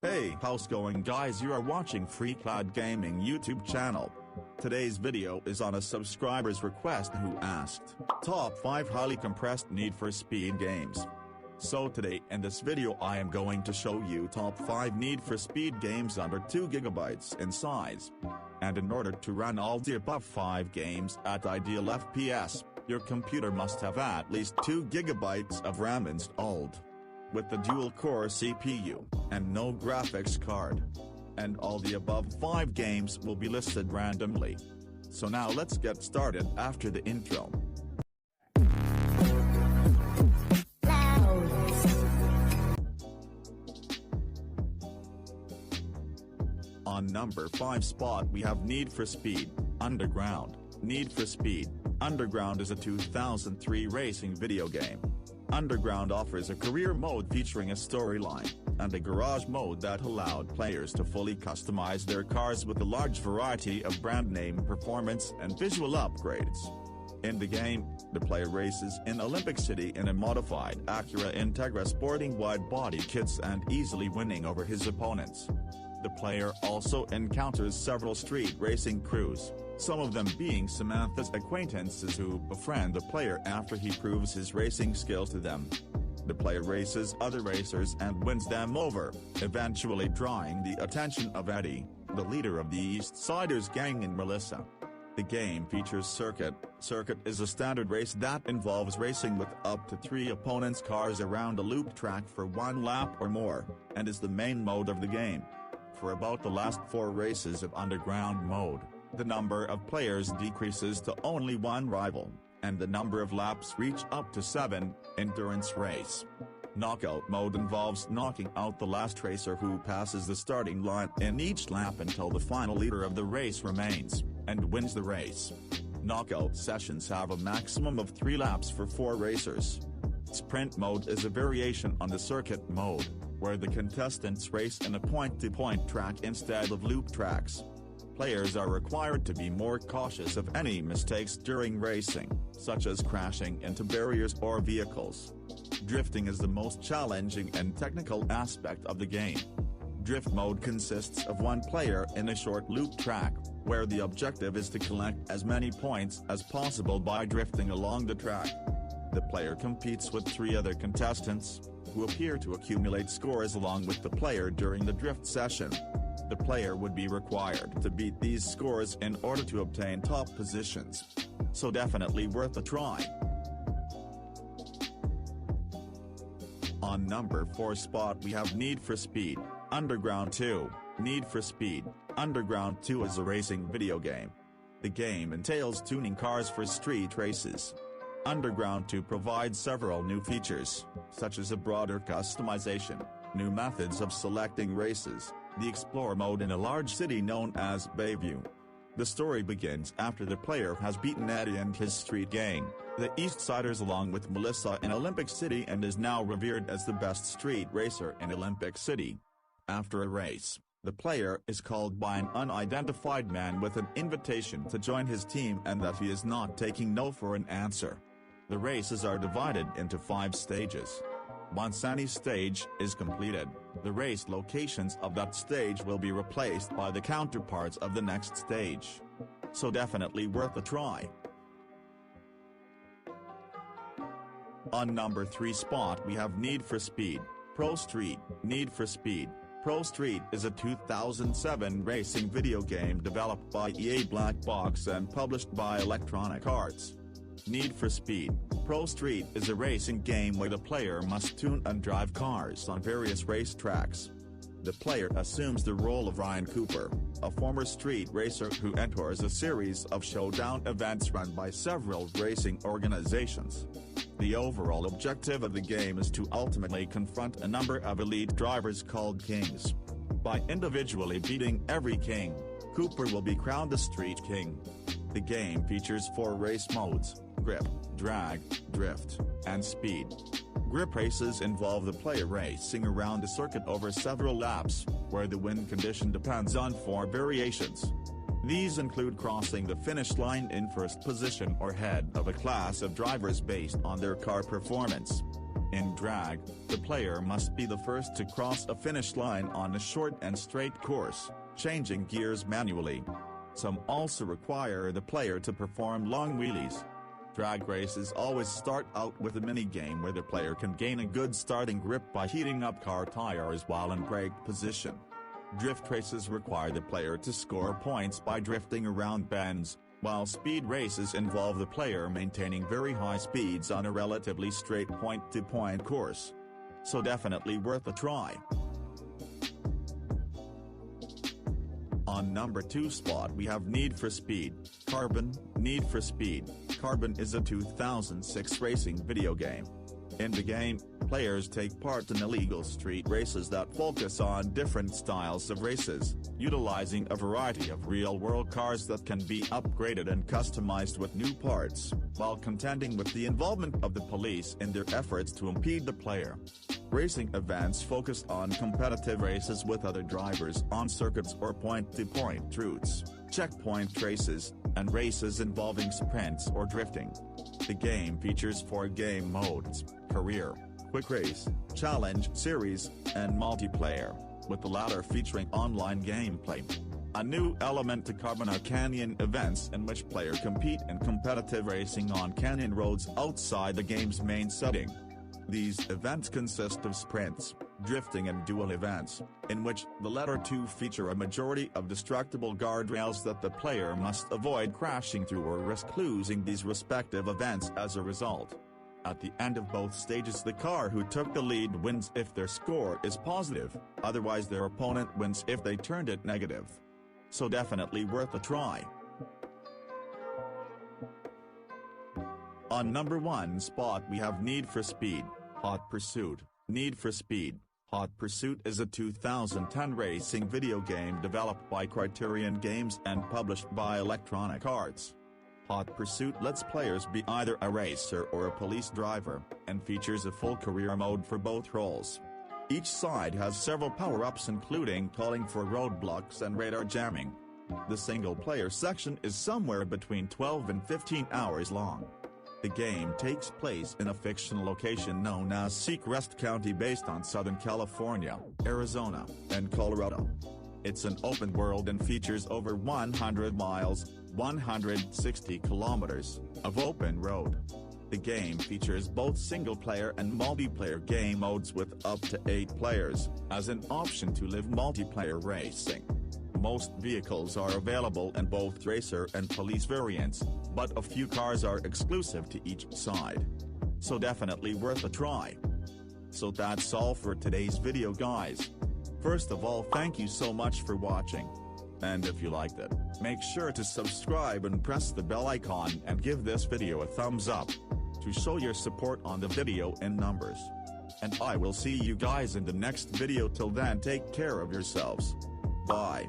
Hey, how's going guys? You are watching FreeCloud Gaming YouTube channel. Today's video is on a subscriber's request who asked, Top 5 highly compressed Need for Speed games. So today in this video I am going to show you top 5 Need for Speed games under 2 GB in size. And in order to run all the above 5 games at ideal FPS, your computer must have at least 2 GB of RAM installed. With the dual-core CPU, and no graphics card. And all the above 5 games will be listed randomly. So now let's get started after the intro. On number 5 spot we have Need for Speed Underground. Need for Speed Underground is a 2003 racing video game. Underground offers a career mode featuring a storyline, and a garage mode that allowed players to fully customize their cars with a large variety of brand name performance and visual upgrades. In the game, the player races in Olympic City in a modified Acura Integra sporting wide-body kits and easily winning over his opponents. The player also encounters several street racing crews, some of them being Samantha's acquaintances who befriend the player after he proves his racing skills to them. The player races other racers and wins them over, eventually drawing the attention of Eddie, the leader of the East Siders gang, and Melissa. The game features Circuit. Circuit is a standard race that involves racing with up to 3 opponents' cars around a loop track for 1 lap or more, and is the main mode of the game. For about the last 4 races of Underground mode, the number of players decreases to only 1 rival, and the number of laps reach up to 7, endurance race. Knockout mode involves knocking out the last racer who passes the starting line in each lap until the final leader of the race remains, and wins the race. Knockout sessions have a maximum of 3 laps for 4 racers. Sprint mode is a variation on the circuit mode, where the contestants race in a point-to-point track instead of loop tracks. Players are required to be more cautious of any mistakes during racing, such as crashing into barriers or vehicles. Drifting is the most challenging and technical aspect of the game. Drift mode consists of 1 player in a short loop track, where the objective is to collect as many points as possible by drifting along the track. The player competes with 3 other contestants, who appear to accumulate scores along with the player during the drift session. The player would be required to beat these scores in order to obtain top positions. So definitely worth a try. On number 4 spot we have Need for Speed Underground 2. Need for Speed Underground 2 is a racing video game. The game entails tuning cars for street races. Underground 2 provides several new features, such as a broader customization, new methods of selecting races, the Explore mode in a large city known as Bayview. The story begins after the player has beaten Eddie and his street gang, the East Siders, along with Melissa, in Olympic City, and is now revered as the best street racer in Olympic City. After a race, the player is called by an unidentified man with an invitation to join his team and that he is not taking no for an answer. The races are divided into 5 stages. Once any stage is completed, the race locations of that stage will be replaced by the counterparts of the next stage. So definitely worth a try. On number 3 spot we have Need for Speed Pro Street. Need for Speed Pro Street is a 2007 racing video game developed by EA Black Box and published by Electronic Arts. Need for Speed Pro Street is a racing game where the player must tune and drive cars on various racetracks. The player assumes the role of Ryan Cooper, a former street racer who enters a series of showdown events run by several racing organizations. The overall objective of the game is to ultimately confront a number of elite drivers called Kings. By individually beating every King, Cooper will be crowned the Street King. The game features 4 race modes: Grip, Drag, Drift, and Speed. Grip races involve the player racing around a circuit over several laps, where the win condition depends on 4 variations. These include crossing the finish line in first position or head of a class of drivers based on their car performance. In drag, the player must be the first to cross a finish line on a short and straight course, changing gears manually. Some also require the player to perform long wheelies. Drag races always start out with a mini-game where the player can gain a good starting grip by heating up car tires while in brake position. Drift races require the player to score points by drifting around bends, while speed races involve the player maintaining very high speeds on a relatively straight point-to-point course. So definitely worth a try. On number 2 spot we have Need for Speed Carbon. Need for Speed Carbon is a 2006 racing video game. In the game, players take part in illegal street races that focus on different styles of races, utilizing a variety of real-world cars that can be upgraded and customized with new parts, while contending with the involvement of the police in their efforts to impede the player. Racing events focus on competitive races with other drivers on circuits or point-to-point routes, checkpoint races, and races involving sprints or drifting. The game features 4 game modes: Career, Quick Race, Challenge Series, and Multiplayer, with the latter featuring online gameplay. A new element to Carbon are canyon events in which players compete in competitive racing on canyon roads outside the game's main setting. These events consist of sprints, drifting and duel events, in which the latter 2 feature a majority of destructible guardrails that the player must avoid crashing through or risk losing these respective events as a result. At the end of both stages, the car who took the lead wins if their score is positive, otherwise their opponent wins if they turned it negative. So definitely worth a try. On number 1 spot we have Need for Speed Hot Pursuit. Need for Speed Hot Pursuit is a 2010 racing video game developed by Criterion Games and published by Electronic Arts. Hot Pursuit lets players be either a racer or a police driver, and features a full career mode for both roles. Each side has several power-ups including calling for roadblocks and radar jamming. The single-player section is somewhere between 12 and 15 hours long. The game takes place in a fictional location known as Seacrest County based on Southern California, Arizona, and Colorado. It's an open world and features over 100 miles, 160 kilometers, of open road. The game features both single-player and multiplayer game modes with up to 8 players, as an option to live multiplayer racing. Most vehicles are available in both racer and police variants, but a few cars are exclusive to each side. So definitely worth a try. So that's all for today's video, guys. First of all, thank you so much for watching. And if you liked it, make sure to subscribe and press the bell icon and give this video a thumbs up, to show your support on the video in numbers. And I will see you guys in the next video. Till then, take care of yourselves. Bye.